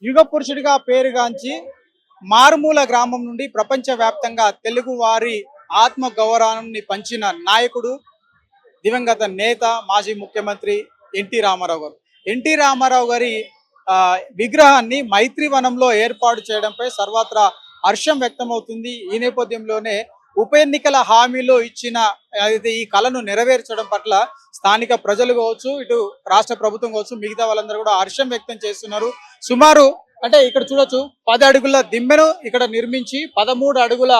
యుగ పురుషుడిగా పేరుగాంచి మారుమూల గ్రామం నుండి ప్రపంచవ్యాప్తంగా తెలుగు వారి ఆత్మ గౌరవాన్ని పంచిన నాయకుడు దివంగత నేత మాజీ ముఖ్యమంత్రి ఎన్టీ రామారావు గారు. ఎన్టీ రామారావు గారి విగ్రహాన్ని మైత్రివనంలో ఏర్పాటు చేయడంపై సర్వత్రా హర్షం వ్యక్తమవుతుంది. ఈ నేపథ్యంలోనే ఉప ఎన్నికల హామీలో ఇచ్చిన అయితే ఈ కళను నెరవేర్చడం పట్ల స్థానిక ప్రజలు కావచ్చు, ఇటు రాష్ట్ర ప్రభుత్వం కావచ్చు, మిగతా వాళ్ళందరూ కూడా హర్షం వ్యక్తం చేస్తున్నారు. సుమారు అంటే ఇక్కడ చూడొచ్చు 10 అడుగుల దిమ్మెను ఇక్కడ నిర్మించి 13 అడుగుల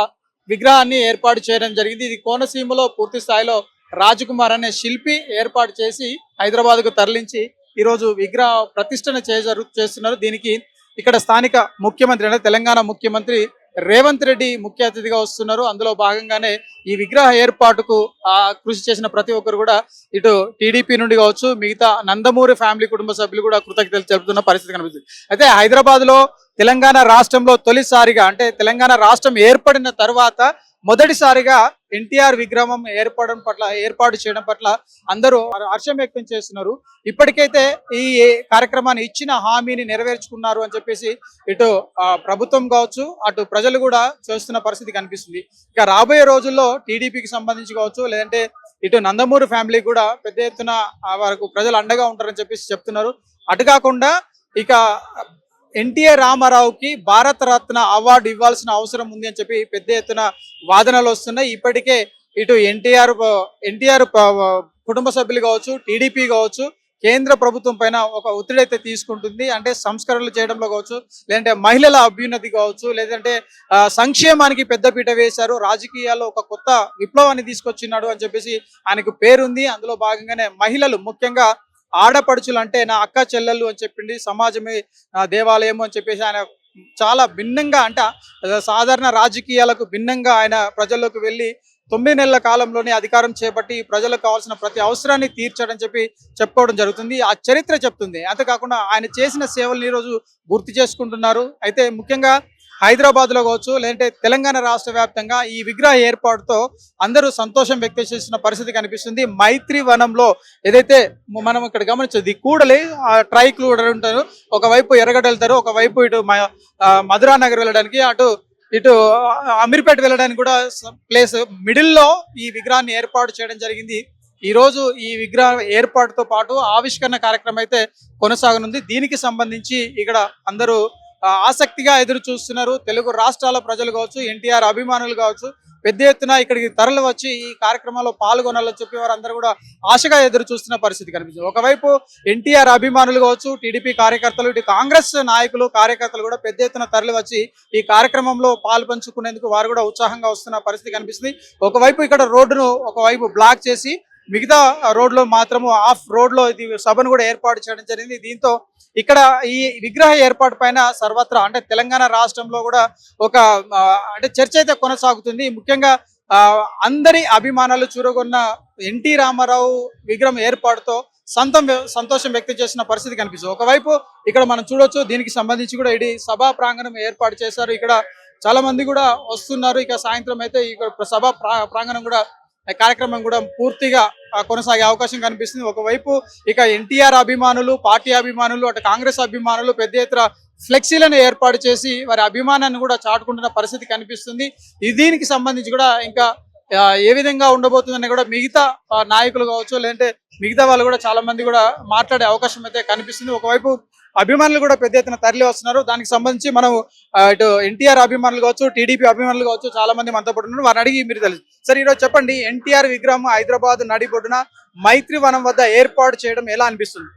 విగ్రహాన్ని ఏర్పాటు చేయడం జరిగింది. ఇది కోనసీమలో పూర్తి స్థాయిలో రాజకుమార్ అనే శిల్పి ఏర్పాటు చేసి హైదరాబాద్కు తరలించి ఈరోజు విగ్రహ ప్రతిష్టన చేస్తున్నారు. దీనికి ఇక్కడ స్థానిక ముఖ్యమంత్రి అంటే తెలంగాణ ముఖ్యమంత్రి రేవంత్ రెడ్డి ముఖ్య అతిథిగా వస్తున్నారు. అందులో భాగంగానే ఈ విగ్రహ ఏర్పాటుకు కృషి చేసిన ప్రతి ఒక్కరు కూడా ఇటు టీడీపీ నుండి కావచ్చు, మిగతా నందమూరి ఫ్యామిలీ కుటుంబ సభ్యులు కూడా కృతజ్ఞతలు తెలుపుతున్న పరిస్థితి కనిపిస్తుంది. అయితే హైదరాబాద్ లో తెలంగాణ రాష్ట్రంలో తొలిసారిగా అంటే తెలంగాణ రాష్ట్రం ఏర్పడిన తర్వాత మొదటిసారిగా ఎన్టీఆర్ విగ్రహం ఏర్పాటు చేయడం పట్ల అందరూ హర్షం వ్యక్తం చేస్తున్నారు. ఇప్పటికైతే ఈ కార్యక్రమాన్ని ఇచ్చిన హామీని నెరవేర్చుకున్నారు అని చెప్పేసి ఇటు ప్రభుత్వం కావచ్చు, అటు ప్రజలు కూడా చేస్తున్న పరిస్థితి కనిపిస్తుంది. ఇక రాబోయే రోజుల్లో టీడీపీకి సంబంధించి కావచ్చు, లేదంటే ఇటు నందమూరి ఫ్యామిలీ కూడా పెద్ద ఎత్తున వారికి ప్రజలు అండగా ఉంటారని చెప్పేసి చెప్తున్నారు. అటు కాకుండా ఇక ఎన్టీఆర్ రామారావుకి భారతరత్న అవార్డు ఇవ్వాల్సిన అవసరం ఉంది అని చెప్పి పెద్ద ఎత్తున వాదనలు వస్తున్నాయి. ఇప్పటికే ఇటు ఎన్టీఆర్ కుటుంబ సభ్యులు కావచ్చు, టీడీపీ కావచ్చు, కేంద్ర ప్రభుత్వం పైన ఒక ఒత్తిడి అయితే తీసుకుంటుంది. అంటే సంస్కరణలు చేయడంలో కావచ్చు, లేదంటే మహిళల అభ్యున్నతి కావచ్చు, లేదంటే సంక్షేమానికి పెద్దపీట వేశారు, రాజకీయాల్లో ఒక కొత్త విప్లవాన్ని తీసుకొచ్చినాడు అని చెప్పేసి ఆయనకు పేరుంది. అందులో భాగంగానే మహిళలు, ముఖ్యంగా ఆడపడుచులు అంటే నా అక్క చెల్లెళ్ళు అని చెప్పింది, సమాజమే దేవాలయము అని చెప్పేసి ఆయన చాలా భిన్నంగా అంటే సాధారణ రాజకీయాలకు భిన్నంగా ఆయన ప్రజల్లోకి వెళ్ళి 9 నెలల కాలంలోనే అధికారం చేపట్టి ప్రజలకు కావాల్సిన ప్రతి అవసరాన్ని తీర్చడం చెప్పుకోవడం జరుగుతుంది. ఆ చరిత్ర చెప్తుంది. అంతేకాకుండా ఆయన చేసిన సేవలను ఈరోజు గుర్తు చేసుకుంటున్నారు. అయితే ముఖ్యంగా హైదరాబాద్ లో కావచ్చు, లేదంటే తెలంగాణ రాష్ట్ర వ్యాప్తంగా ఈ విగ్రహ ఏర్పాటుతో అందరూ సంతోషం వ్యక్తం చేసిన పరిస్థితి కనిపిస్తుంది. మైత్రి వనంలో ఏదైతే మనం ఇక్కడ గమనించదు, కూడలి ట్రైక్లు కూడా ఉంటారు. ఒకవైపు ఎర్రగడ్డ వెళ్తారు, ఒకవైపు ఇటు మధురా నగర్ వెళ్ళడానికి, ఇటు అమీర్పేట వెళ్ళడానికి కూడా ప్లేస్ మిడిల్లో ఈ విగ్రహాన్ని ఏర్పాటు చేయడం జరిగింది. ఈ రోజు ఈ విగ్రహ ఏర్పాటుతో పాటు ఆవిష్కరణ కార్యక్రమం అయితే కొనసాగనుంది. దీనికి సంబంధించి ఇక్కడ అందరూ ఆసక్తిగా ఎదురు చూస్తున్నారు. తెలుగు రాష్ట్రాల ప్రజలు కావచ్చు, ఎన్టీఆర్ అభిమానులు కావచ్చు, పెద్ద ఎత్తున ఇక్కడికి తరలి వచ్చి ఈ కార్యక్రమంలో పాల్గొనాలని చెప్పి వారందరూ కూడా ఆశగా ఎదురు చూస్తున్న పరిస్థితి కనిపిస్తుంది. ఒకవైపు ఎన్టీఆర్ అభిమానులు కావచ్చు, టీడీపీ కార్యకర్తలు, ఇటు కాంగ్రెస్ నాయకులు, కార్యకర్తలు కూడా పెద్ద ఎత్తున తరలి వచ్చి ఈ కార్యక్రమంలో పాలు పంచుకునేందుకు వారు కూడా ఉత్సాహంగా వస్తున్న పరిస్థితి కనిపిస్తుంది. ఒకవైపు ఇక్కడ రోడ్డును ఒకవైపు బ్లాక్ చేసి మిగతా రోడ్లో మాత్రము ఆఫ్ రోడ్ లో ఇది సభను కూడా ఏర్పాటు చేయడం జరిగింది. దీంతో ఇక్కడ ఈ విగ్రహ ఏర్పాటు పైన సర్వత్రా అంటే తెలంగాణ రాష్ట్రంలో కూడా ఒక అంటే చర్చ అయితే కొనసాగుతుంది. ముఖ్యంగా అందరి అభిమానాలు చూరగొన్న ఎన్టీ రామారావు విగ్రహం ఏర్పాటుతో సంతోషం వ్యక్తం చేసిన పరిస్థితి కనిపిస్తుంది. ఒకవైపు ఇక్కడ మనం చూడొచ్చు, దీనికి సంబంధించి కూడా ఇది సభా ప్రాంగణం ఏర్పాటు చేశారు. ఇక్కడ చాలా మంది కూడా వస్తున్నారు. ఇక సాయంత్రం అయితే ఇక్కడ సభా ప్రాంగణం కూడా కార్యక్రమం కూడా పూర్తిగా కొనసాగే అవకాశం కనిపిస్తుంది. ఒకవైపు ఇక ఎన్టీఆర్ అభిమానులు, పార్టీ అభిమానులు, అటు కాంగ్రెస్ అభిమానులు పెద్ద ఎత్తున ఫ్లెక్సీలను ఏర్పాటు చేసి వారి అభిమానాన్ని కూడా చాటుకుంటున్న పరిస్థితి కనిపిస్తుంది. దీనికి సంబంధించి కూడా ఇంకా ఏ విధంగా ఉండబోతుందని కూడా మిగతా నాయకులు కావచ్చు, లేదంటే మిగతా వాళ్ళు కూడా చాలా మంది కూడా మాట్లాడే అవకాశం అయితే కనిపిస్తుంది. ఒకవైపు అభిమానులు కూడా పెద్ద ఎత్తున తరలి వస్తున్నారు. దానికి సంబంధించి మనం ఇటు ఎన్టీఆర్ అభిమానులు కావచ్చు, టీడీపీ అభిమానులు కావచ్చు, చాలా మంది మనతో పాటు ఉన్నారు. వారిని అడిగి మీరు తెలుసు. సరే, ఈరోజు చెప్పండి, ఎన్టీఆర్ విగ్రహం హైదరాబాద్ నడిబొడ్డున మైత్రి వనం వద్ద ఏర్పాటు చేయడం ఎలా అనిపిస్తుంది?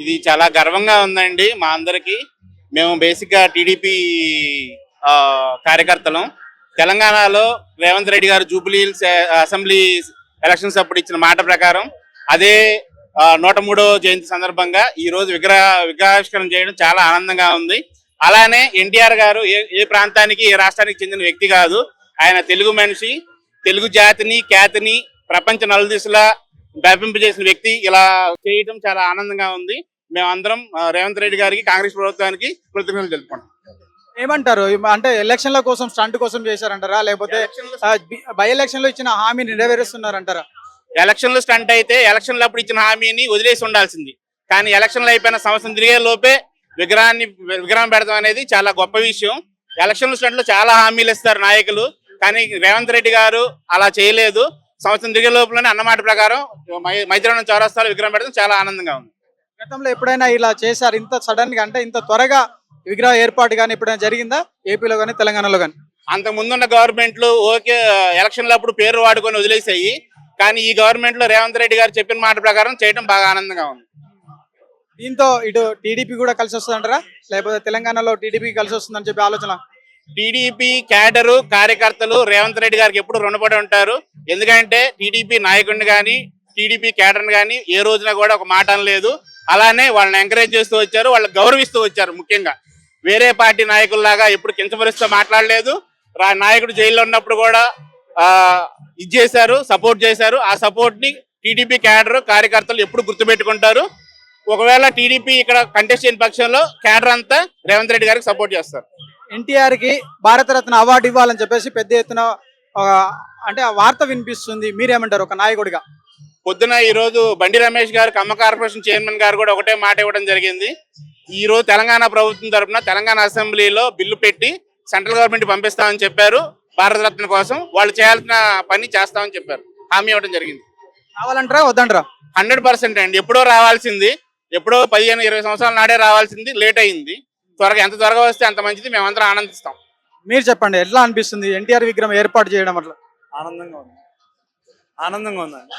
ఇది చాలా గర్వంగా ఉందండి మా అందరికి. మేము బేసిక్ గా టీడీపీ కార్యకర్తలం. తెలంగాణలో రేవంత్ రెడ్డి గారు జూబ్లీ హిల్స్ అసెంబ్లీ ఎలక్షన్స్ అప్పుడు ఇచ్చిన మాట ప్రకారం అదే 103వ జయంతి సందర్భంగా ఈ రోజు విగ్రహావిష్కరణ చేయడం చాలా ఆనందంగా ఉంది. అలానే ఎన్టీఆర్ గారు ఏ ప్రాంతానికి, ఏ రాష్ట్రానికి చెందిన వ్యక్తి కాదు. ఆయన తెలుగు మనిషి, తెలుగు జాతిని, ఖ్యాతిని ప్రపంచ నలుదిశలా వ్యాపింపజేసిన వ్యక్తి. ఇలా చేయడం చాలా ఆనందంగా ఉంది. మేమందరం రేవంత్ రెడ్డి గారికి, కాంగ్రెస్ ప్రభుత్వానికి కృతజ్ఞతలు తెలుపుకుంటాం. ఏమంటారు? అంటే ఎలక్షన్ల కోసం స్టంట్ కోసం చేశారంటారా, లేకపోతే బై ఎలక్షన్ లో ఇచ్చిన హామీ నెరవేరుస్తున్నారంటారా? ఎలక్షన్లు స్టంట్ అయితే ఎలక్షన్లు అప్పుడు ఇచ్చిన హామీని వదిలేసి ఉండాల్సింది. కానీ ఎలక్షన్లు అయిపోయిన సంవత్సరం తిరిగే లోపే విగ్రహం పెడతాం అనేది చాలా గొప్ప విషయం. ఎలక్షన్ స్టంట్ లో చాలా హామీలు ఇస్తారు నాయకులు, కానీ రేవంత్ రెడ్డి గారు అలా చేయలేదు. సంవత్సరం తిరిగే లోపలనే అన్నమాట ప్రకారం మైత్రివనం చౌరస్తాలో విగ్రహం పెడతాం చాలా ఆనందంగా ఉంది. గతంలో ఎప్పుడైనా ఇలా చేశారు ఇంత సడన్ గా, అంటే ఇంత త్వరగా విగ్రహ ఏర్పాటు కానీ ఎప్పుడైనా జరిగిందా ఏపీలో కానీ తెలంగాణలో కానీ? అంత ముందున్న గవర్నమెంట్లు ఓకే ఎలక్షన్లప్పుడు పేరు వాడుకొని వదిలేసాయి, కానీ ఈ గవర్నమెంట్ లో రేవంత్ రెడ్డి గారు చెప్పిన మాట ప్రకారం చేయడం బాగా ఆనందంగా ఉంది. దీంతో ఇటు టీడీపీ కూడా కలిసి వస్తుందంటారా, లేకపోతే తెలంగాణలో టీడీపీ కలిసి వస్తుందని చెప్పి ఆలోచన? టీడీపీ క్యాడరు కార్యకర్తలు రేవంత్ రెడ్డి గారికి ఎప్పుడు రుణపడి ఉంటారు. ఎందుకంటే టీడీపీ నాయకుడిని కానీ టీడీపీ క్యాడర్ని కానీ ఏ రోజున కూడా ఒక మాట అనలేదు. అలానే వాళ్ళని ఎంకరేజ్ చేస్తూ వచ్చారు, వాళ్ళని గౌరవిస్తూ వచ్చారు. ముఖ్యంగా వేరే పార్టీ నాయకుల్లాగా ఎప్పుడు కించపరుస్తూ మాట్లాడలేదు. నాయకుడు జైల్లో ఉన్నప్పుడు కూడా ఇది చేశారు, సపోర్ట్ చేశారు. ఆ సపోర్ట్ ని టీడీపీ క్యాడర్ కార్యకర్తలు ఎప్పుడు గుర్తుపెట్టుకుంటారు. ఒకవేళ టీడీపీ ఇక్కడ కంటెస్ట్ చేయని పక్షంలో క్యాడర్ అంతా రేవంత్ రెడ్డి గారికి సపోర్ట్ చేస్తారు. ఎన్టీఆర్ కి భారతరత్న అవార్డు ఇవ్వాలని చెప్పేసి పెద్ద ఎత్తున అంటే ఆ వార్త వినిపిస్తుంది, మీరేమంటారు ఒక నాయకుడిగా? పొద్దున ఈ రోజు బండి రమేష్ గారు ఖమ్మ కార్పొరేషన్ చైర్మన్ గారు కూడా ఒకటే మాట ఇవ్వడం జరిగింది. ఈ రోజు తెలంగాణ ప్రభుత్వం తరఫున తెలంగాణ అసెంబ్లీలో బిల్లు పెట్టి సెంట్రల్ గవర్నమెంట్ పంపిస్తామని చెప్పారు. భారతరత్న కోసం వాళ్ళు చేయాల్సిన పని చేస్తామని చెప్పారు, హామీ ఇవ్వడం జరిగింది. కావాలంటారా వద్దంటారా? 100% అండి. ఎప్పుడో రావాల్సింది, ఎప్పుడో 15-20 సంవత్సరాల నాడే రావాల్సింది, లేట్ అయింది. ఎంత త్వరగా వస్తే అంత మంచిది, మేమందరం ఆనందిస్తాం. మీరు చెప్పండి, ఎట్లా అనిపిస్తుంది ఎన్టీఆర్ విగ్రహం ఏర్పాటు చేయడం వల్ల? ఆనందంగా ఉందండి.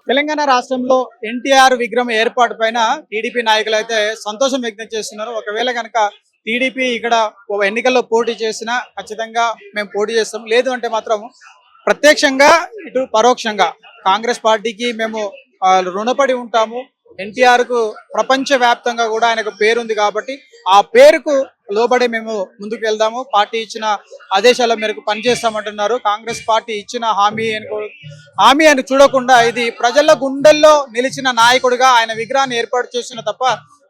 తెలంగాణ రాష్ట్రంలో ఎన్టీఆర్ విగ్రహం ఏర్పాటు పైన టీడీపీ నాయకులు అయితే సంతోషం వ్యక్తం చేస్తున్నారు. ఒకవేళ కనుక టీడీపీ ఇక్కడ ఎన్నికల్లో పోటీ చేసినా ఖచ్చితంగా మేము పోటీ చేస్తాం, లేదు అంటే మాత్రం ప్రత్యక్షంగా ఇటు పరోక్షంగా కాంగ్రెస్ పార్టీకి మేము రుణపడి ఉంటాము. ఎన్టీఆర్ కు ప్రపంచ వ్యాప్తంగా కూడా ఆయనకు పేరుంది కాబట్టి ఆ పేరుకు లోబడి మేము ముందుకు వెళ్దాము, పార్టీ ఇచ్చిన ఆదేశాల మేరకు పనిచేస్తామంటున్నారు. కాంగ్రెస్ పార్టీ ఇచ్చిన హామీ అని చూడకుండా ఇది ప్రజల గుండెల్లో నిలిచిన నాయకుడిగా ఆయన విగ్రహాన్ని ఏర్పాటు చేసిన తప్ప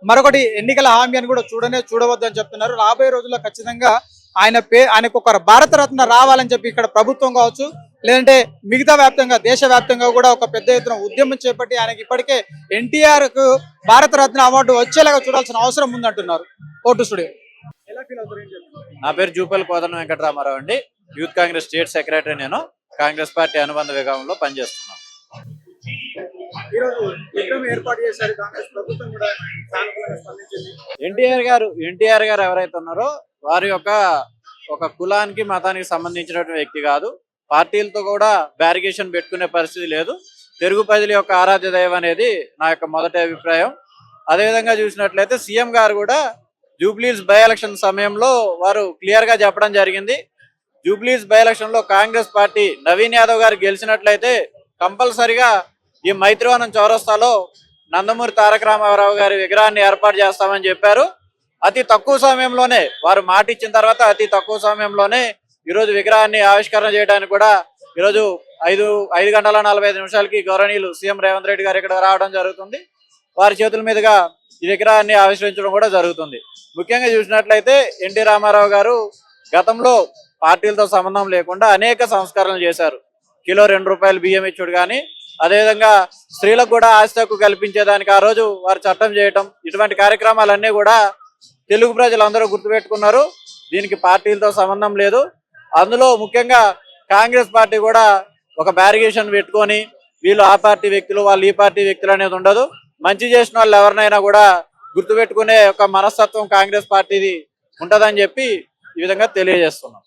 మరొకటి ఎన్నికల హామీ అని కూడా చూడవద్దు అని చెప్తున్నారు. రాబోయే రోజుల్లో ఖచ్చితంగా ఆయనకు ఒక భారతరత్న రావాలని చెప్పి ఇక్కడ ప్రభుత్వం కావచ్చు, లేదంటే మిగతా వ్యాప్తంగా దేశవ్యాప్తంగా కూడా ఒక పెద్ద ఎత్తున ఉద్యమం చేపట్టి ఆయనకి ఇప్పటికే ఎన్టీఆర్ కు భారతరత్న అవార్డు వచ్చేలాగా చూడాల్సిన అవసరం ఉందంటున్నారు. Vote studio. ఎలా ఫీల్ అవుతారు? నా పేరు జూపల్లి కోదండ వెంకటరామారావు అండి. Youth Congress state secretary. నేను కాంగ్రెస్ పార్టీ అనుబంధ విభాగంలో పనిచేస్తున్నాను. ఈరోజు విగ్రహం ఏర్పాటు చేశారు, కాంగ్రెస్ ప్రభుత్వం కూడా సానుకూలంగా స్పందించింది. ఎన్టీఆర్ గారు ఎవరైతే ఉన్నారో వారి యొక్క ఒక కులానికి మతానికి సంబంధించినటువంటి వ్యక్తి కాదు. పార్టీలతో కూడా బ్యారిగేషన్ పెట్టుకునే పరిస్థితి లేదు. తెలుగు ప్రజల యొక్క ఆరాధ్య దైవం అనేది నా యొక్క మొదటి అభిప్రాయం. అదేవిధంగా చూసినట్లయితే సీఎం గారు కూడా జూబ్లీహిల్స్ బై ఎలక్షన్ సమయంలో వారు క్లియర్ గా చెప్పడం జరిగింది. జూబ్లీహిల్స్ బై ఎలక్షన్ లో కాంగ్రెస్ పార్టీ నవీన్ యాదవ్ గారు గెలిచినట్లయితే కంపల్సరిగా ఈ మైత్రివనం చౌరస్తాలో నందమూరి తారక రామారావు గారి విగ్రహాన్ని ఏర్పాటు చేస్తామని చెప్పారు. అతి తక్కువ సమయంలోనే వారు మాట ఇచ్చిన తర్వాత అతి తక్కువ సమయంలోనే ఈరోజు విగ్రహాన్ని ఆవిష్కరణ చేయడానికి కూడా ఈరోజు 5 గంటల 45 నిమిషాలకి గౌరవనీయులు సీఎం రేవంత్ రెడ్డి గారు ఇక్కడ రావడం జరుగుతుంది. వారి చేతుల మీదుగా ఈ విగ్రహాన్ని ఆవిష్కరించడం కూడా జరుగుతుంది. ముఖ్యంగా చూసినట్లయితే ఎన్టీ రామారావు గారు గతంలో పార్టీలతో సంబంధం లేకుండా అనేక సంస్కరణలు చేశారు. కిలో 2 రూపాయలు బియ్యం ఇచ్చుడు కానీ, అదేవిధంగా స్త్రీలకు కూడా ఆస్తి హక్కు కల్పించేదానికి ఆ రోజు వారు చట్టం చేయటం, ఇటువంటి కార్యక్రమాలన్నీ కూడా తెలుగు ప్రజలందరూ గుర్తుపెట్టుకున్నారు. దీనికి పార్టీలతో సంబంధం లేదు. అందులో ముఖ్యంగా కాంగ్రెస్ పార్టీ కూడా ఒక బ్యారిగేషన్ పెట్టుకొని వీళ్ళు ఆ పార్టీ వ్యక్తులు వాళ్ళు ఈ పార్టీ వ్యక్తులు అనేది ఉండదు. మంచి చేసిన వాళ్ళు ఎవరినైనా కూడా గుర్తుపెట్టుకునే ఒక మనస్తత్వం కాంగ్రెస్ పార్టీది ఉంటదని చెప్పి ఈ విధంగా తెలియజేస్తున్నాం.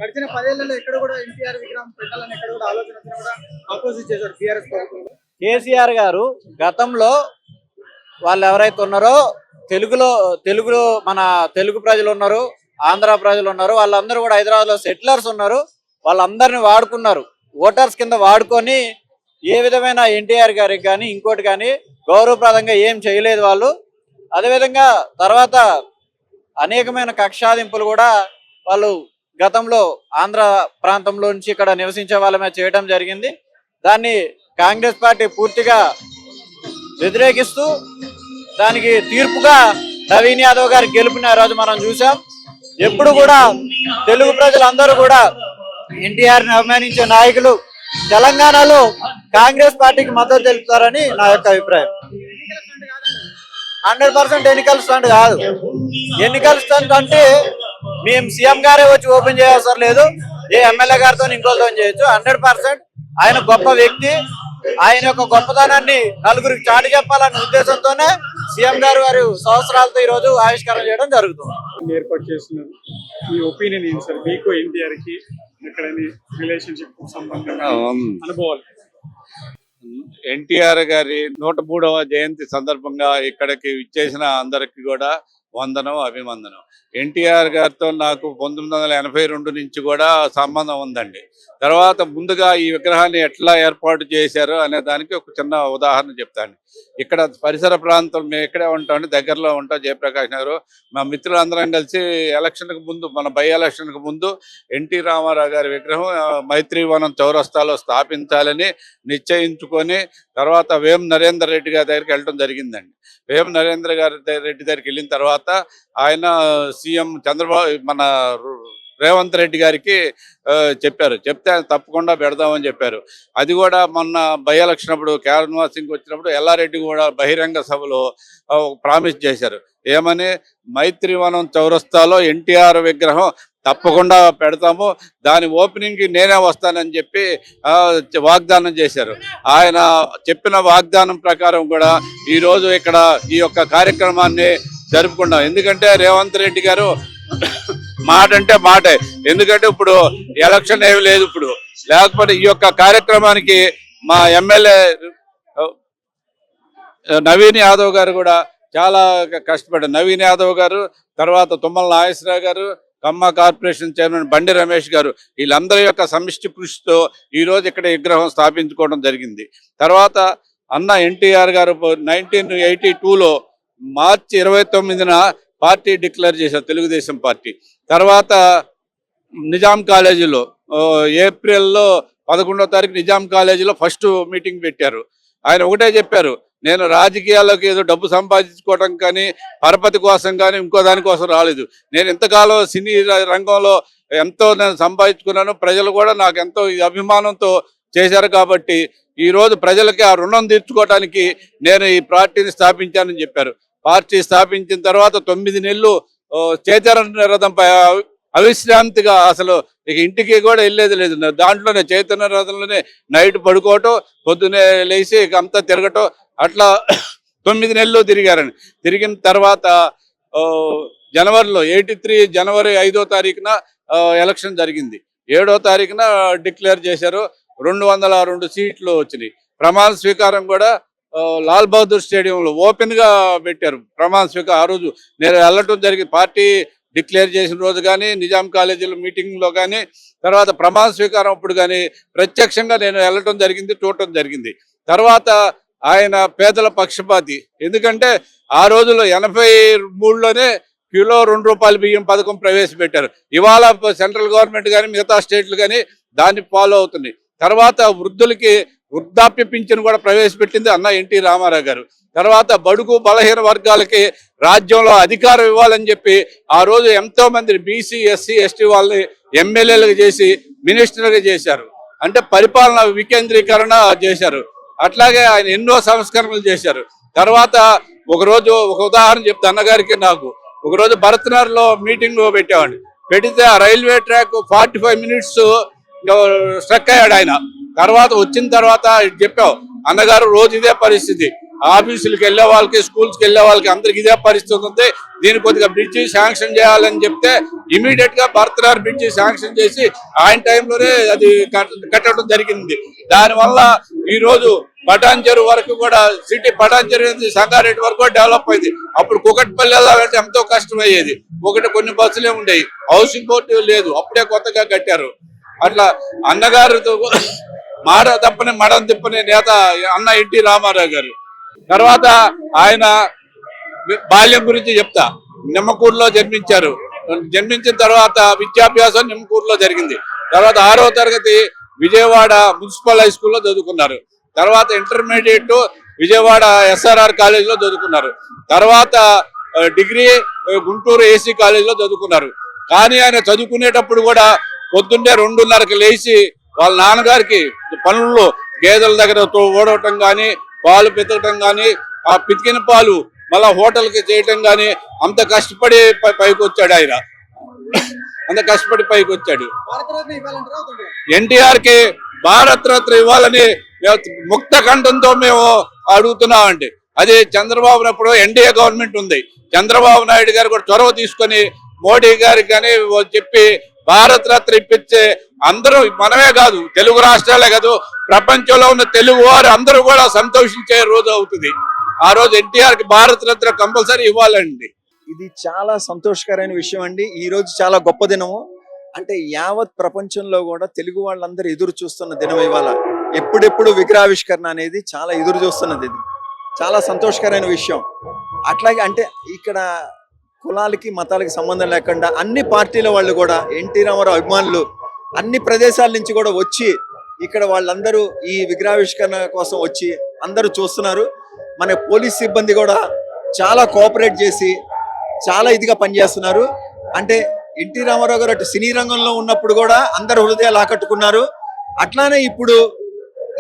గడిచిన 10 ఏళ్లలో ఎక్కడ కూడా ఎన్టీఆర్ విగ్రహం పెట్టాలని ఎక్కడ కూడా ఆలోచన కూడా ఆపోజిట్ చేశారు టీఆర్ఎస్ ప్రభుత్వం. కేసీఆర్ గారు గతంలో వాళ్ళు ఎవరైతే ఉన్నారో తెలుగులో మన తెలుగు ప్రజలు ఉన్నారు, ఆంధ్ర ప్రజలు ఉన్నారు, వాళ్ళందరూ కూడా హైదరాబాద్ లో సెటిలర్స్ ఉన్నారు. వాళ్ళందరినీ వాడుకున్నారు, ఓటర్స్ కింద వాడుకొని ఏ విధమైన ఎన్టీఆర్ గారికి కానీ ఇంకోటి కానీ గౌరవప్రదంగా ఏం చేయలేదు వాళ్ళు. అదేవిధంగా తర్వాత అనేకమైన కక్షాదింపులు కూడా వాళ్ళు గతంలో ఆంధ్ర ప్రాంతంలో నుంచి ఇక్కడ నివసించే వాళ్ళ మీద చేయడం జరిగింది. దాన్ని కాంగ్రెస్ పార్టీ పూర్తిగా వ్యతిరేకిస్తూ దానికి తీర్పుగా నవీన్ యాదవ్ గారి గెలుపుని ఆ రోజు మనం చూసాం. ఎప్పుడు కూడా తెలుగు ప్రజలందరూ కూడా ఎన్టీఆర్ని అభిమానించే నాయకులు తెలంగాణలో కాంగ్రెస్ పార్టీకి మద్దతు తెలుపుతారని నా యొక్క అభిప్రాయం. 100% ఎన్నికల స్టంట్ కాదు. ఎన్నికల స్టంట్ అంటే మేము సీఎం గారే వచ్చి ఓపెన్ చేయవసరం లేదు, ఏ ఎమ్మెల్యే గారితో ఇంకోతో చేయొచ్చు. 100% ఆయన గొప్ప వ్యక్తి, ఆయన యొక్క గొప్పతనాన్ని నలుగురికి చాటి చెప్పాలనే ఉద్దేశంతోనే సీఎం గారు వారి సంవత్సరాలతో ఈ రోజు ఆవిష్కరణ చేయడం జరుగుతుంది. ఏర్పాటు చేస్తున్నారు. మీ ఒపీనియన్ ఏంటి సార్? మీకు ఎన్టీఆర్ కి ఎక్కడైనా రిలేషన్షిప్ సంబంధంగా అనుభవాలు? ఎన్టీఆర్ గారి 103వ జయంతి సందర్భంగా ఇక్కడికి ఇచ్చేసిన అందరికి కూడా వందనం, అభివందనం. ఎన్టీఆర్ గారితో నాకు 1982 నుంచి కూడా సంబంధం ఉందండి. తర్వాత ముందుగా ఈ విగ్రహాన్ని ఎట్లా ఏర్పాటు చేశారు అనే దానికి ఒక చిన్న ఉదాహరణ చెప్తాను. ఇక్కడ పరిసర ప్రాంతం మేము ఇక్కడే ఉంటాం, దగ్గరలో ఉంటాం, జయప్రకాష్ నగర్. మా మిత్రులందరం కలిసి ఎలక్షన్కి ముందు, మన బై ఎలక్షన్కి ముందు ఎన్టీ రామారావు గారి విగ్రహం మైత్రివనం చౌరస్తాలో స్థాపించాలని నిశ్చయించుకొని తర్వాత వేం నరేందర్ రెడ్డి గారి దగ్గరికి వెళ్ళడం జరిగిందండి. వేం నరేంద్ర రెడ్డి దగ్గరికి వెళ్ళిన తర్వాత ఆయన సీఎం చంద్రబాబు మన రేవంత్ రెడ్డి గారికి చెప్పారు. చెప్తే ఆయన తప్పకుండా పెడదామని చెప్పారు. అది కూడా మొన్న బై ఎలక్షన్ అప్పుడు క్యాన్వాసింగ్ వచ్చినప్పుడు ఎల్లారెడ్డి కూడా బహిరంగ సభలో ప్రామిస్ చేశారు. ఏమని? మైత్రివనం చౌరస్తాలో ఎన్టీఆర్ విగ్రహం తప్పకుండా పెడతాము, దాని ఓపెనింగ్కి నేనే వస్తానని చెప్పి వాగ్దానం చేశారు. ఆయన చెప్పిన వాగ్దానం ప్రకారం కూడా ఈరోజు ఇక్కడ ఈ యొక్క కార్యక్రమాన్ని జరుపుకున్నాం. ఎందుకంటే రేవంత్ రెడ్డి గారు మాట అంటే మాటే. ఎందుకంటే ఇప్పుడు ఎలక్షన్ ఏమి లేదు, ఇప్పుడు లేకపోతే ఈ యొక్క కార్యక్రమానికి మా ఎమ్మెల్యే నవీన్ యాదవ్ గారు కూడా చాలా కష్టపడ్డారు. నవీన్ యాదవ్ గారు, తర్వాత తుమ్మల నాగేశ్వరరావు గారు, ఖమ్మం కార్పొరేషన్ చైర్మన్ బండి రమేష్ గారు, వీళ్ళందరి యొక్క సమిష్టి కృషితో ఈరోజు ఇక్కడ విగ్రహం స్థాపించుకోవడం జరిగింది. తర్వాత అన్న ఎన్టీఆర్ గారు 1982లో మార్చి 29న పార్టీ డిక్లేర్ చేశారు, తెలుగుదేశం పార్టీ. తర్వాత నిజాం కాలేజీలో ఏప్రిల్లో 11వ తారీఖు నిజాం కాలేజీలో ఫస్ట్ మీటింగ్ పెట్టారు. ఆయన ఒకటే చెప్పారు, నేను రాజకీయాల్లోకి ఏదో డబ్బు సంపాదించుకోవడం కానీ పరపతి కోసం కానీ ఇంకో దానికోసం రాలేదు. నేను ఇంతకాలం సినీ రంగంలో ఎంతో నేను సంపాదించుకున్నాను, ప్రజలు కూడా నాకు ఎంతో అభిమానంతో చేశారు. కాబట్టి ఈరోజు ప్రజలకి ఆ రుణం తీర్చుకోవడానికి నేను ఈ పార్టీని స్థాపించానని చెప్పారు. పార్టీ స్థాపించిన తర్వాత 9 నెలలు చైతన్య రథంపై అవిశ్రాంతిగా అసలు ఇక ఇంటికి కూడా వెళ్ళేది లేదు. దాంట్లోనే చైతన్య రథంలోనే నైట్ పడుకోవటం, పొద్దునే లేచి ఇక అంతా తిరగటం, అట్లా 9 నెలలు తిరిగారని. తిరిగిన తర్వాత జనవరిలో 83 జనవరి 5వ తారీఖున ఎలక్షన్ జరిగింది. 7వ తారీఖున డిక్లేర్ చేశారు. 202 సీట్లు వచ్చినాయి. ప్రమాణ స్వీకారం కూడా లాల్ బహదూర్ స్టేడియంలో ఓపెన్ గా పెట్టారు. ప్రమాణ స్వీకారం ఆ రోజు నేను వెళ్ళటం జరిగింది. పార్టీ డిక్లేర్ చేసిన రోజు కానీ, నిజాం కాలేజీలో మీటింగ్లో కానీ, తర్వాత ప్రమాణ స్వీకారం అప్పుడు కానీ ప్రత్యక్షంగా నేను వెళ్ళటం జరిగింది, చూడటం జరిగింది. తర్వాత ఆయన పేదల పక్షపాతి. ఎందుకంటే ఆ రోజుల్లో 83లోనే కిలో ₹2 బియ్యం పథకం ప్రవేశపెట్టారు. ఇవాళ సెంట్రల్ గవర్నమెంట్ కానీ మిగతా స్టేట్లు కానీ దాన్ని ఫాలో అవుతుంది. తర్వాత వృద్ధులకి వృద్ధాప్య పింఛను కూడా ప్రవేశపెట్టింది అన్న ఎన్టీ రామారావు గారు. తర్వాత బడుగు బలహీన వర్గాలకి రాజ్యంలో అధికారం ఇవ్వాలని చెప్పి ఆ రోజు ఎంతో మంది బీసీ, ఎస్సీ, ఎస్టీ వాళ్ళని ఎమ్మెల్యేలుగా చేసి మినిస్టర్గా చేశారు. అంటే పరిపాలన వికేంద్రీకరణ చేశారు. అట్లాగే ఆయన ఎన్నో సంస్కరణలు చేశారు. తర్వాత ఒకరోజు ఒక ఉదాహరణ చెప్తే అన్నగారికి నాకు ఒకరోజు భరత్నగర్లో మీటింగ్ పెట్టామండి. పెడితే ఆ రైల్వే ట్రాక్ 45 మినిట్స్ స్ట్రక్ అయ్యాడు ఆయన. తర్వాత వచ్చిన తర్వాత చెప్పావు అన్నగారు, రోజు ఇదే పరిస్థితి, ఆఫీసులకు వెళ్ళే వాళ్ళకి, స్కూల్స్కి వెళ్ళే వాళ్ళకి అందరికి ఇదే పరిస్థితి ఉంది, దీని కొద్దిగా బ్రిడ్జి శాంక్షన్ చేయాలని చెప్తే ఇమీడియట్ గా భరత్నగర్ బ్రిడ్జి శాంక్షన్ చేసి ఆయన టైంలోనే అది కట్టడం జరిగింది. దానివల్ల ఈ రోజు పటాన్చెరు వరకు కూడా సిటీ, పటాన్చెరు నుంచి సంగారెడ్డి వరకు డెవలప్ అయింది. అప్పుడు కుకట్పల్లి వెళ్ళాలంటే ఎంతో కష్టమయ్యేది. కొన్ని బస్సులే ఉండేవి, హౌసింగ్ బోర్డు లేదు, అప్పుడే కొత్తగా కట్టారు. అట్లా అన్నగారితో మాట తప్పని మడం తిప్పని నేత అన్న ఎన్టీ రామారావు గారు. తర్వాత ఆయన బాల్యం గురించి చెప్తా. నిమ్మకూరులో జన్మించారు. జన్మించిన తర్వాత విద్యాభ్యాసం నిమ్మకూరులో జరిగింది. తర్వాత 6వ తరగతి విజయవాడ మున్సిపల్ హై స్కూల్లో చదువుకున్నారు. తర్వాత ఇంటర్మీడియట్ విజయవాడ SRR కాలేజీలో చదువుకున్నారు. తర్వాత డిగ్రీ గుంటూరు AC కాలేజీలో చదువుకున్నారు. కానీ ఆయన చదువుకునేటప్పుడు కూడా పొద్దున్నే 2:30కి లేచి వాళ్ళ నాన్నగారికి పనుల్లో గేదెల దగ్గర ఓడవటం కానీ, పాలు పితకటం కానీ, ఆ పితికిన పాలు మళ్ళా హోటల్కి చేయటం కానీ అంత కష్టపడి పైకి వచ్చాడు ఆయన. అంత కష్టపడి పైకి వచ్చాడు. ఎన్టీఆర్ కి భారత రత్న ఇవ్వాలని ముక్త కంఠంతో మేము అడుగుతున్నామండి. అది చంద్రబాబు అప్పుడు ఎన్డీఏ గవర్నమెంట్ ఉంది, చంద్రబాబు నాయుడు గారు కూడా చొరవ తీసుకొని మోడీ గారికి కానీ చెప్పి భారత రత్న ఇప్పించే అందరూ, మనమే కాదు తెలుగు రాష్ట్రాలే కాదు ప్రపంచంలో ఉన్న తెలుగు వారు అందరూ కూడా సంతోషించే రోజు అవుతుంది. ఆ రోజు ఎన్టీఆర్ కి భారత రత్న కంపల్సరీ ఇవ్వాలండి. ఇది చాలా సంతోషకరమైన విషయం అండి. ఈ రోజు చాలా గొప్ప దినము. అంటే యావత్ ప్రపంచంలో కూడా తెలుగు వాళ్ళందరూ ఎదురు చూస్తున్న దినం ఇవాళ. ఎప్పుడెప్పుడు విగ్రహావిష్కరణ అనేది చాలా ఎదురు చూస్తున్నది. ఇది చాలా సంతోషకరమైన విషయం. అట్లాగే అంటే ఇక్కడ కులాలకి మతాలకి సంబంధం లేకుండా అన్ని పార్టీల వాళ్ళు కూడా ఎన్టీ రామారావు అభిమానులు అన్ని ప్రదేశాల నుంచి కూడా వచ్చి ఇక్కడ వాళ్ళందరూ ఈ విగ్రహావిష్కరణ కోసం వచ్చి అందరూ చూస్తున్నారు. మన పోలీస్ సిబ్బంది కూడా చాలా కోఆపరేట్ చేసి చాలా ఇదిగా పనిచేస్తున్నారు. అంటే ఎన్టీ రామారావు గారు అటు సినీ రంగంలో ఉన్నప్పుడు కూడా అందరు హృదయాలు ఆకట్టుకున్నారు. అట్లానే ఇప్పుడు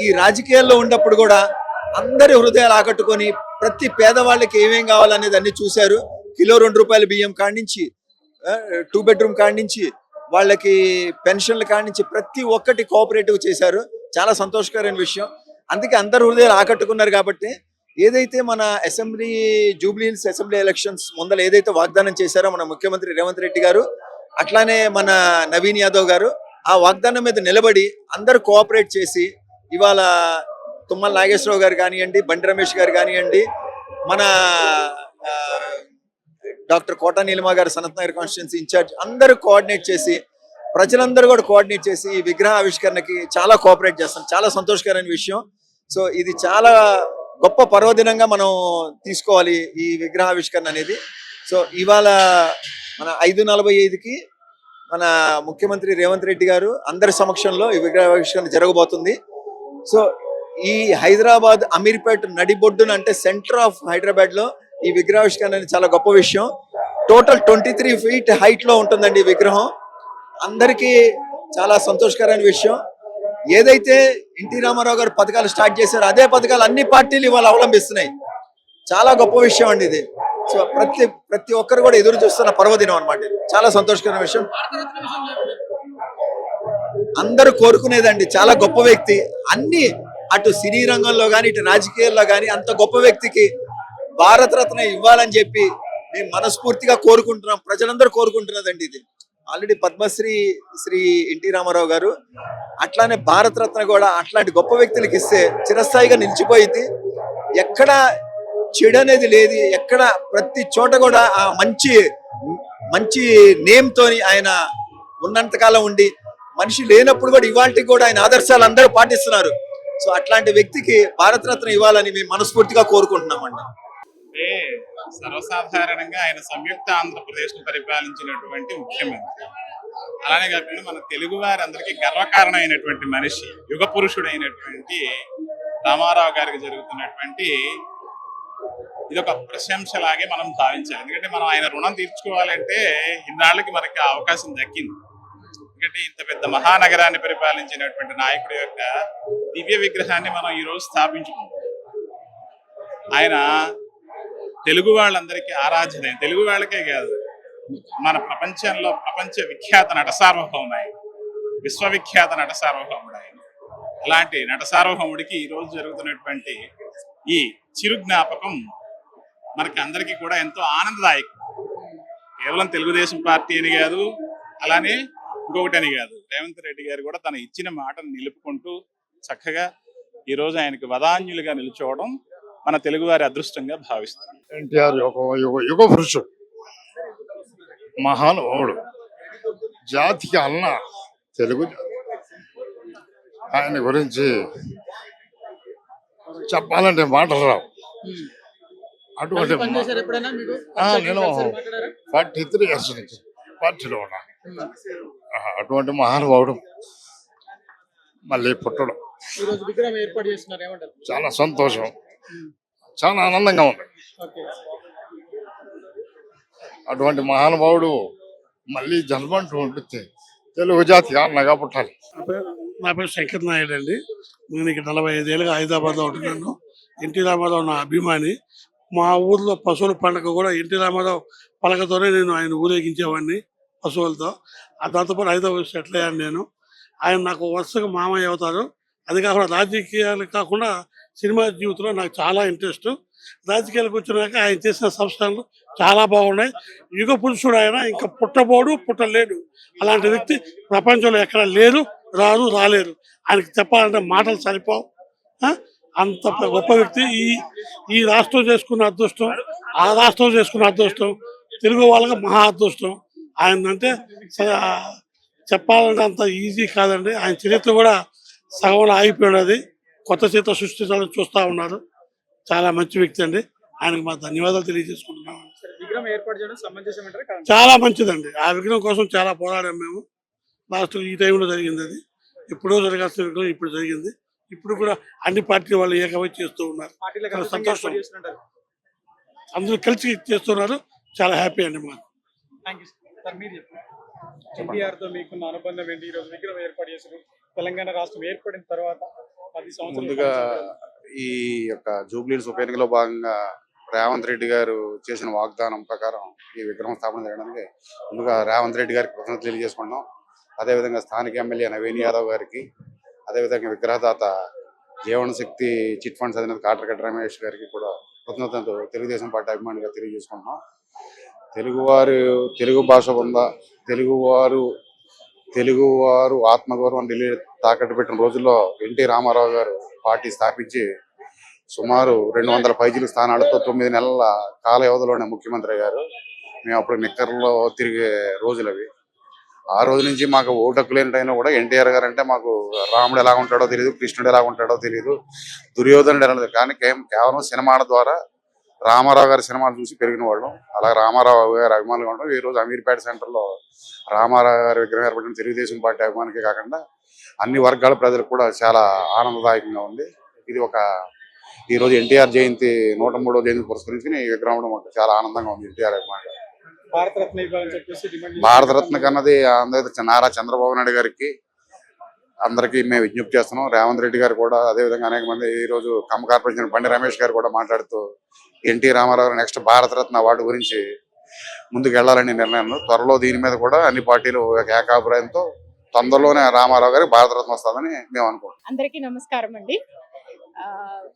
ఈ రాజకీయాల్లో ఉన్నప్పుడు కూడా అందరి హృదయాలు ఆకట్టుకొని ప్రతి పేదవాళ్ళకి ఏమేం కావాలనేది అన్ని చూశారు. కిలో 2 రూపాయల బియ్యం కాడి నుంచి 2 బెడ్రూమ్ కాడి నుంచి వాళ్ళకి పెన్షన్ల కాడి నుంచి ప్రతి ఒక్కటి కోఆపరేటివ్ చేశారు. చాలా సంతోషకరమైన విషయం. అందుకే అందరు హృదయాలు ఆకట్టుకున్నారు. కాబట్టి ఏదైతే మన అసెంబ్లీ జూబ్లీహిల్స్ అసెంబ్లీ ఎలక్షన్స్ ముందర ఏదైతే వాగ్దానం చేశారో మన ముఖ్యమంత్రి రేవంత్ రెడ్డి గారు, అట్లానే మన నవీన్ యాదవ్ గారు ఆ వాగ్దానం మీద నిలబడి అందరూ కోఆపరేట్ చేసి ఇవాళ తుమ్మల నాగేశ్వరరావు గారు కానివ్వండి, బండి రమేష్ గారు కానివ్వండి, మన డాక్టర్ కోటా నీలిమ గారు సనత్ నగర్ కాన్స్టిట్యున్సీ ఇన్ఛార్జ్ అందరూ కోఆర్డినేట్ చేసి ప్రజలందరూ కూడా కోఆర్డినేట్ చేసి ఈ విగ్రహ ఆవిష్కరణకి చాలా కోఆపరేట్ చేస్తాం. చాలా సంతోషకరమైన విషయం. సో ఇది చాలా గొప్ప పర్వదినంగా మనం తీసుకోవాలి ఈ విగ్రహావిష్కరణ అనేది. సో ఇవాళ మన 5:45కి మన ముఖ్యమంత్రి రేవంత్ రెడ్డి గారు అందరి సమక్షంలో ఈ విగ్రహావిష్కరణ జరగబోతుంది. సో ఈ హైదరాబాద్ అమీర్పేట్ నడిబొడ్డున అంటే సెంటర్ ఆఫ్ హైదరాబాద్ లో ఈ విగ్రహావిష్కరణ అనేది చాలా గొప్ప విషయం. టోటల్ 23 feet హైట్ లో ఉంటుందండి ఈ విగ్రహం. అందరికీ చాలా సంతోషకరమైన విషయం. ఏదైతే ఎన్టీ రామారావు గారు పథకాలు స్టార్ట్ చేశారో అదే పథకాలు అన్ని పార్టీలు ఇవాళ అవలంబిస్తున్నాయి. చాలా గొప్ప విషయం అండి ఇది. సో ప్రతి ఒక్కరు కూడా ఎదురు చూస్తున్న పర్వదినం అనమాట. చాలా సంతోషకరమైన విషయం. అందరూ కోరుకునేదండి. చాలా గొప్ప వ్యక్తి. అన్ని అటు సినీ రంగంలో కానీ ఇటు రాజకీయాల్లో కానీ అంత గొప్ప వ్యక్తికి భారతరత్న ఇవ్వాలని చెప్పి మేము మనస్ఫూర్తిగా కోరుకుంటున్నాం. ప్రజలందరూ కోరుకుంటున్నదండి ఇది. ఆల్రెడీ పద్మశ్రీ శ్రీ ఎన్టీ రామారావు గారు, అట్లానే భారతరత్న కూడా అట్లాంటి గొప్ప వ్యక్తులకు ఇస్తే చిరస్థాయిగా నిలిచిపోయింది. ఎక్కడ చెడు అనేది లేదు. ఎక్కడ ప్రతి చోట కూడా ఆ మంచి నేమ్ తోని ఆయన ఉన్నంతకాలం ఉండి మనిషి లేనప్పుడు కూడా ఇవాళకి కూడా ఆయన ఆదర్శాలు అందరూ పాటిస్తున్నారు. సో అట్లాంటి వ్యక్తికి భారతరత్న ఇవ్వాలని మేము మనస్ఫూర్తిగా కోరుకుంటున్నామండి. అంటే సర్వసాధారణంగా ఆయన సంయుక్త ఆంధ్రప్రదేశ్ ను పరిపాలించినటువంటి ముఖ్యమంత్రి. అలానే కాకుండా మన తెలుగు వారందరికీ గర్వకారణమైనటువంటి మనిషి, యుగ పురుషుడైనటువంటి రామారావు గారికి జరుగుతున్నటువంటి ఇదొక ప్రశంసలాగే మనం భావించాలి. ఎందుకంటే మనం ఆయన రుణం తీర్చుకోవాలంటే ఇన్నాళ్ళకి మనకి ఆ అవకాశం దక్కింది. ఎందుకంటే ఇంత పెద్ద మహానగరాన్ని పరిపాలించినటువంటి నాయకుడి యొక్క దివ్య విగ్రహాన్ని మనం ఈరోజు స్థాపించుకుంటాం. ఆయన తెలుగు వాళ్ళందరికీ ఆరాధ్యత. తెలుగు వాళ్ళకే కాదు, మన ప్రపంచంలో ప్రపంచ విఖ్యాత నట సార్వభౌముడు ఆయన, విశ్వవిఖ్యాత నట సార్వభౌముడు ఆయన. అలాంటి నట సార్వభౌముడికి ఈరోజు జరుగుతున్నటువంటి ఈ చిరు జ్ఞాపకం మనకి అందరికీ కూడా ఎంతో ఆనందదాయకం. కేవలం తెలుగుదేశం పార్టీ అని కాదు, అలానే ఇంకొకటి అని కాదు, రేవంత్ రెడ్డి గారు కూడా తన ఇచ్చిన మాటను నిలుపుకుంటూ చక్కగా ఈరోజు ఆయనకు వదాన్యులుగా నిలుచోవడం మన తెలుగు వారి అదృష్టంగా భావిస్తాం. ఎన్టీఆర్ యుగ పురుషుడు, మహానుభావుడు, జాతికి అన్న, తెలుగు ఆయన గురించి చెప్పాలంటే మాటలు రావు. అటువంటి నేను 43 years నుంచి పార్టీలో ఉన్నా. అటువంటి మహానుభావుడు మళ్ళీ పుట్టడం చాలా సంతోషం, చాలా ఆనందంగా ఉంది. అటువంటి మహానుభావుడు మళ్ళీ జన్మంటూ ఉంటుంది, తెలుగు జాతి అన్నగా పుట్టాలి. నా పేరు శంకర్ నాయుడు అండి. నేను ఇక్కడ 45 ఏళ్ళుగా హైదరాబాద్లో ఉంటున్నాను. ఎన్టీ రామారావు నా అభిమాని. మా ఊర్లో పశువుల పండుగ కూడా ఎన్టీ రామారావు పలకతోనే నేను ఆయన ఊరేగించేవాడిని పశువులతో. దాంతోపాటు 5వ సెటిల్ అయ్యాను నేను. ఆయన నాకు వరుసగా మామయ్య అవుతారు. అది కాకుండా రాజకీయాలు కాకుండా సినిమా జీవితంలో నాకు చాలా ఇంట్రెస్ట్. రాజకీయాలకు వచ్చినాక ఆయన చేసిన సంస్కరణలు చాలా బాగున్నాయి. యుగ పురుషుడు ఆయన, ఇంకా పుట్టబోడు పుట్టలేడు. అలాంటి వ్యక్తి ప్రపంచంలో ఎక్కడ లేరు, రారు, రాలేరు. ఆయనకి చెప్పాలంటే మాటలు సరిపోవు. అంత గొప్ప వ్యక్తి. ఈ రాష్ట్రం చేసుకున్న అదృష్టం, ఆ రాష్ట్రం చేసుకున్న అదృష్టం తెలుగు వాళ్ళకి మహా అదృష్టం. ఆయన అంటే చెప్పాలంటే అంత ఈజీ కాదండి. ఆయన చరిత్ర కూడా సగంలో ఆగిపోయినది. కొత్త చరిత్ర సృష్టించాలని చూస్తూ ఉన్నారు. చాలా మంచి వ్యక్తి అండి. ఆయనకు మా ధన్యవాదాలు తెలియజేసుకుంటున్నాం. విగ్రహం ఏర్పాటు చేయడం సమంజసం అంటారా కాదా? చాలా మంచిదండి. ఆ విగ్రహం కోసం చాలా పోరాడాం మేము. లాస్ట్ ఈ టైంలో జరిగింది అది. ఎప్పుడో జరగాల్సిన విగ్రహం ఇప్పుడు జరిగింది. ఇప్పుడు కూడా అన్ని పార్టీ వాళ్ళు ఏకమై చేస్తూ ఉన్నారు. పార్టీలకు చాలా అనుగుణంగా సంతోషం. ఏర్పాటు చేస్తున్నారు. అందరూ కలిసి చేస్తున్నారు. చాలా హ్యాపీ అండి మాకు. Thank you sir. మీరు చెప్పండి, ఎన్టీఆర్ తో మీకున్న అనుబంధం ఏంటి? ఈ రోజు విగ్రహం ఏర్పాటు చేశారు. తెలంగాణ రాష్ట్రం ఏర్పడిన తర్వాత 10 సంవత్సరాలు ముందుగా ఈ యొక్క జూబ్లీహిల్స్ ఉప ఎన్నికలో భాగంగా రేవంత్ రెడ్డి గారు చేసిన వాగ్దానం ప్రకారం ఈ విగ్రహం స్థాపన చేయడానికి ముందుగా రేవంత్ రెడ్డి గారికి కృతజ్ఞతలు తెలియజేసుకున్నాం. అదేవిధంగా స్థానిక ఎమ్మెల్యే నవీన్ యాదవ్ గారికి, అదేవిధంగా విగ్రహదాత జీవన శక్తి చిట్ ఫండ్స్ అధినేత కాటరగడ్డ రమేష్ గారికి కూడా కృతజ్ఞతలు తెలుగుదేశం పార్టీ అభిమానిగా తెలియజేసుకుంటున్నాం. తెలుగు భాష ఉందా, తెలుగువారు ఆత్మగౌరవం ఢిల్లీ తాకట్టు పెట్టిన రోజుల్లో ఎన్టీ రామారావు గారు పార్టీ స్థాపించి సుమారు 200 పైచిలు స్థానాలతో 9 నెలల కాల వ్యవధిలోనే ముఖ్యమంత్రి అయ్యారు. మేము అప్పుడు నిక్కర్లో తిరిగే రోజులు అవి. ఆ రోజు నుంచి మాకు ఓటక్కు లేని టైంలో కూడా ఎన్టీఆర్ గారు అంటే మాకు రాముడు ఎలా ఉంటాడో తెలియదు, కృష్ణుడు ఎలా ఉంటాడో తెలియదు, దుర్యోధనుడు ఎలా, కానీ కేవలం సినిమాల ద్వారా రామారావు గారి సినిమాలు చూసి పెరిగిన వాళ్ళం. అలా రామారావు గారి అభిమానులు ఉండడం. ఈ రోజు అమీర్పేట సెంటర్లో రామారావు గారి విగ్రహం ఏర్పడిన తెలుగుదేశం పార్టీ అభిమానికే కాకుండా అన్ని వర్గాల ప్రజలకు కూడా చాలా ఆనందదాయకంగా ఉంది. ఇది ఈ రోజు ఎన్టీఆర్ జయంతి 103వ జయంతి పురస్కరించుకుని ఈ విగ్రహం మాకు చాలా ఆనందంగా ఉంది. ఎన్టీఆర్ అభిమానులు భారతరత్న ఇవ్వాలని చెప్పేసి డిమాండ్ భారతరత్న కన్నది నారా చంద్రబాబు నాయుడు గారికి అందరికీ మేము విజ్ఞప్తి చేస్తున్నాం. రేవంత్ రెడ్డి గారు కూడా, అదేవిధంగా అనేక మంది ఈ రోజు ఖమ్మం కార్పొరేషన్ బండి రమేష్ గారు కూడా మాట్లాడుతూ NT Rama Rao next Bharat Ratna award గురించి ముందుకు వెళ్లాలని నిర్ణయం. త్వరలో దీని మీద కూడా అన్ని పార్టీలు ఏకాభిప్రాయంతో తొందరలోనే రామారావు గారికి భారతరత్న వస్తుందని మేము అనుకుంటున్నాం. అందరికీ నమస్కారం అండి.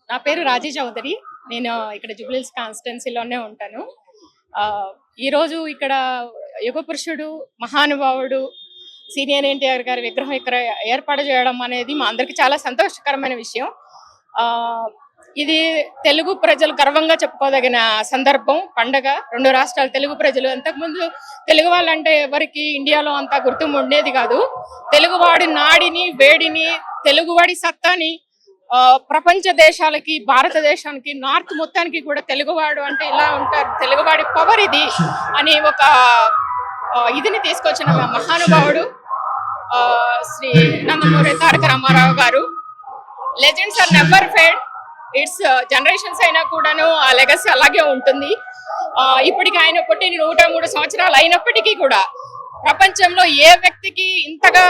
నా పేరు రాజీ చౌదరి. నేను ఇక్కడ జూబ్లీహిల్స్ కాన్స్టిట్యున్సీలోనే ఉంటాను. ఈరోజు ఇక్కడ యుగ పురుషుడు, మహానుభావుడు సీనియర్ ఎన్టీఆర్ గారి విగ్రహం ఇక్కడ ఏర్పాటు చేయడం అనేది మా అందరికి చాలా సంతోషకరమైన విషయం. ఇది తెలుగు ప్రజలు గర్వంగా చెప్పుకోదగిన సందర్భం, పండగ. 2 రాష్ట్రాలు తెలుగు ప్రజలు, అంతకుముందు తెలుగు వాళ్ళంటే ఎవరికి ఇండియాలో అంతా గుర్తింపు ఉండేది కాదు. తెలుగువాడి నాడిని, వేడిని, తెలుగువాడి సత్తాని ప్రపంచ దేశాలకి, భారతదేశానికి, నార్త్ మొత్తానికి కూడా తెలుగువాడు అంటే ఇలా ఉంటారు, తెలుగువాడి పవర్ ఇది అని ఒక ఇదిని తీసుకొచ్చిన మహానుభావుడు శ్రీ నందమూరి తారక రామారావు గారు. Legends are never fade. It's generations అయినా కూడాను ఆ లెగసీ అలాగే ఉంటుంది. ఇప్పటికి ఆయన పుట్టిన 103 సంవత్సరాలు అయినప్పటికీ కూడా ప్రపంచంలో ఏ వ్యక్తికి ఇంతగా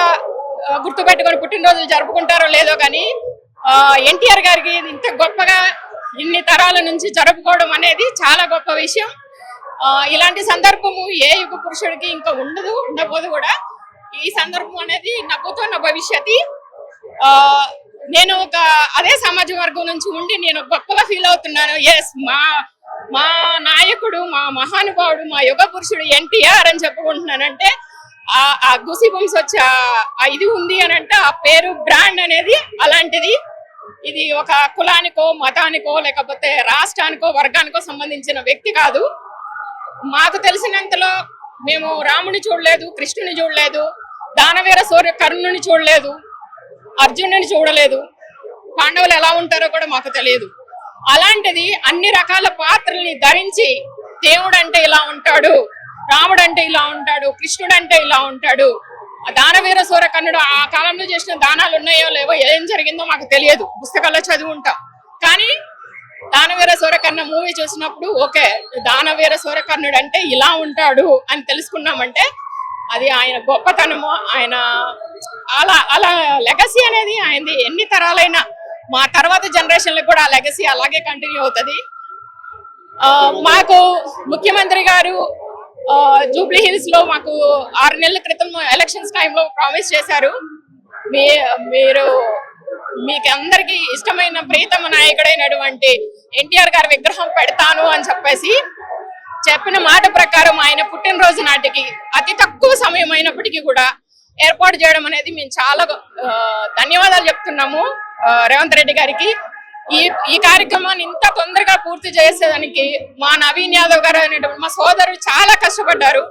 గుర్తుపెట్టుకొని పుట్టినరోజులు జరుపుకుంటారో లేదో కానీ ఎన్టీఆర్ గారికి ఇంత గొప్పగా ఇన్ని తరాల నుంచి జరుపుకోవడం అనేది చాలా గొప్ప విషయం. ఇలాంటి సందర్భము ఏ యుగ పురుషుడికి ఇంకా ఉండబోదు కూడా. ఈ సందర్భం అనేది నవ్వుతున్న భవిష్యత్తు. నేను అదే సమాజ వర్గం నుంచి ఉండి నేను గొప్పగా ఫీల్ అవుతున్నాను. ఎస్, మా నాయకుడు, మా మహానుభావుడు, మా యుగ పురుషుడు ఎన్టీఆర్ అని చెప్పుకుంటున్నానంటే ఆ గుసి బంస్ వచ్చి ఇది ఉంది అని అంటే ఆ పేరు, బ్రాండ్ అనేది అలాంటిది. ఇది ఒక కులానికో, మతానికో, లేకపోతే రాష్ట్రానికో, వర్గానికో సంబంధించిన వ్యక్తి కాదు. మాకు తెలిసినంతలో మేము రాముని చూడలేదు, కృష్ణుని చూడలేదు, దానవీర సూర్య కర్ణుని చూడలేదు, అర్జునుని చూడలేదు, పాండవులు ఎలా ఉంటారో కూడా మాకు తెలియదు. అలాంటిది అన్ని రకాల పాత్రల్ని ధరించి దేవుడు అంటే ఇలా ఉంటాడు, రాముడు అంటే ఇలా ఉంటాడు, కృష్ణుడు అంటే ఇలా ఉంటాడు, దానవీర సూర్య కర్ణుడు ఆ కాలంలో చేసిన దానాలు ఉన్నాయో లేవో, ఏం జరిగిందో మాకు తెలియదు, పుస్తకాల్లో చదివి ఉంటాం. కానీ దానవీర సూర్యకర్ణ మూవీ చూసినప్పుడు ఓకే, దానవీర సూర్యకర్ణుడు అంటే ఇలా ఉంటాడు అని తెలుసుకున్నామంటే అది ఆయన గొప్పతనము. ఆయన అలా లెగసీ అనేది ఆయనది ఎన్ని తరాలైనా మా తర్వాత జనరేషన్లకు కూడా ఆ లెగసీ అలాగే కంటిన్యూ అవుతుంది. మాకు ముఖ్యమంత్రి గారు జూబ్లీ హిల్స్ లో మాకు 6 నెలల క్రితం ఎలక్షన్స్ టైంలో ప్రామిస్ చేశారు. మీరు మీకు అందరికి ఇష్టమైన ప్రీతమ నాయకుడైనటువంటి ఎన్టీఆర్ గారి విగ్రహం పెడతాను అని చెప్పేసి చెప్పిన మాట ప్రకారం ఆయన పుట్టినరోజు నాటికి అతి తక్కువ సమయం అయినప్పటికీ కూడా ఏర్పాటు చేయడం అనేది మేము చాలా ధన్యవాదాలు చెప్తున్నాము రేవంత్ రెడ్డి గారికి. ఈ కార్యక్రమాన్ని ఇంత తొందరగా పూర్తి చేసేదానికి మా నవీన్ యాదవ్ గారు అనేటువంటి మా సోదరుడు చాలా కష్టపడ్డారు.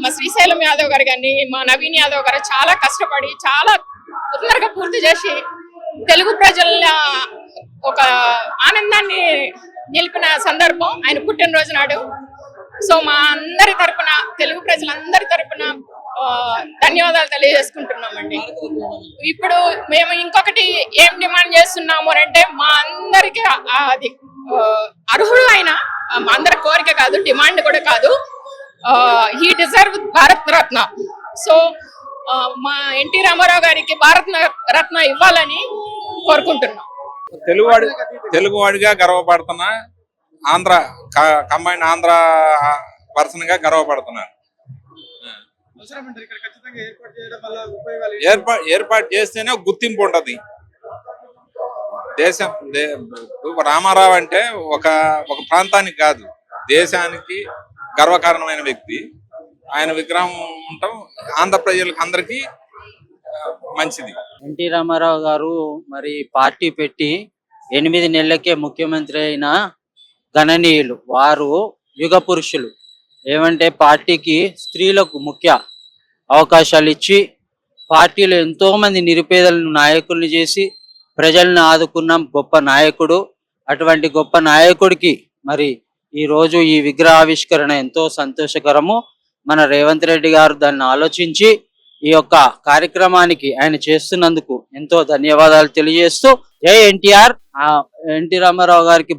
మా శ్రీశైలం యాదవ్ గారు కానీ మా నవీన్ యాదవ్ గారు చాలా కష్టపడి చాలా తొందరగా పూర్తి చేసి తెలుగు ప్రజల ఒక ఆనందాన్ని నిలిపిన సందర్భం ఆయన పుట్టినరోజు నాడు. సో మా అందరి తరపున తెలుగు ప్రజలందరి తరపున ధన్యవాదాలు తెలియజేసుకుంటున్నామండి. ఇప్పుడు మేము ఇంకొకటి ఏం డిమాండ్ చేస్తున్నాము అంటే మా అందరికి అది అర్హుడు అయిన మా అందరి కోరిక కాదు, డిమాండ్ కూడా కాదు, he deserve Bharat Ratna. So మా ఎన్టీ రామారావు గారికి భారత రత్న ఇవ్వాలని కోరుకుంటున్నాం. తెలుగువాడిగా గర్వపడుతున్నా, కంబైన్ ఆంధ్ర పర్సన్ గా గర్వపడుతున్నాను. ఏర్పాటు చేస్తేనే గుర్తింపు ఉంటది దేశం. రామారావు అంటే ఒక ప్రాంతానికి కాదు, దేశానికి గర్వకారణమైన వ్యక్తి. ఆయన విగ్రహం ఉండటం ఆంధ్ర ప్రజలకు అందరికీ మంచిది. ఎన్టీ రామారావు గారు మరి పార్టీ పెట్టి 8 నెలలకే ముఖ్యమంత్రి అయిన గణనీయులు. వారు యుగ పురుషులు. ఏమంటే పార్టీకి స్త్రీలకు ముఖ్య అవకాశాలు ఇచ్చి పార్టీలో ఎంతో మంది నిరుపేదలను నాయకుల్ని చేసి ప్రజలను ఆదుకున్న గొప్ప నాయకుడు. అటువంటి గొప్ప నాయకుడికి మరి ఈ రోజు ఈ విగ్రహావిష్కరణ ఎంతో సంతోషకరము. మన రేవంత్ రెడ్డి గారు దాన్ని ఆలోచించి ఈ యొక్క కార్యక్రమానికి ఆయన చేస్తున్నందుకు ఎంతో ధన్యవాదాలు తెలియజేస్తూ జై ఎన్టీఆర్. ఎన్టీ రామారావు గారికి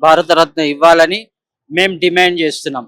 భారతరత్న ఇవ్వాలని మేము డిమాండ్ చేస్తున్నాం.